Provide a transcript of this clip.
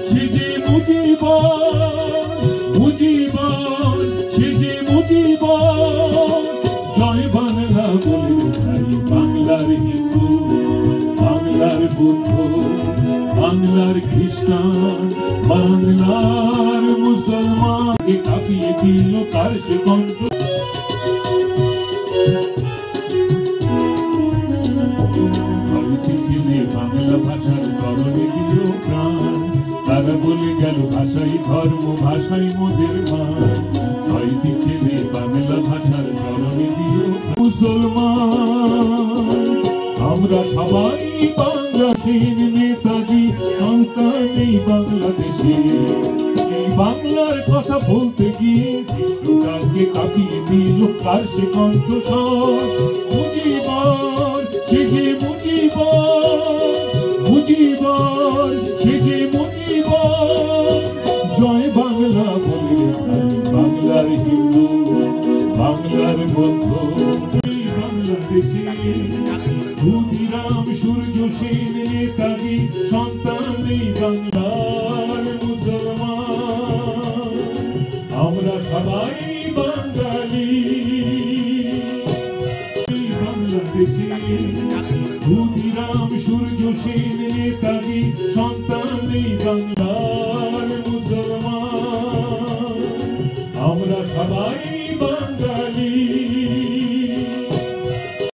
সে যে মুজিবর, মুজিবর, সে যে মুজিবর। জয় বাংলা বলে ভাই, বাংলার হিন্দু, বাংলার বৌদ্ধ, বাংলার খ্রিস্টান, বাংলার মুসলমানকে কাঁপিয়ে দিল তার সে কণ্ঠ। ছয়টি ছেলে বাংলা ভাষার চরণে দিল প্রাণ, তারা বলে গেল ভাষাই ধর্ম, ভাষাই মোদের মান। ছয়টি ছেলে বাংলা ভাষার চরণে দিল মুসলমান। আমরা সবাই বাংলাদেশের নেতাজি সন্তান এই বাংলাদেশে। এই বাংলার কথা বলতে গিয়ে বিশ্বটাকে কাঁপিয়ে দিল কার সে কণ্ঠস্বর। মুজিবর, সে যে মুজিবর, মুজিবর, সে যে মুজিবর। জয় বাংলা বলে ভাই, বাংলার হিন্দু, বাংলার বৌদ্ধ, বাংলাদেশে। ক্ষুদিরাম সূর্য সেন নেতাজি সন্তান এই বাংলার মুসলমান। আমরা সবাই বাঙালি বাংলাদেশে। ক্ষুদিরাম সূর্য সেন নেতাজি সন্তান এই বাংলার মুসলমান। আমরা সবাই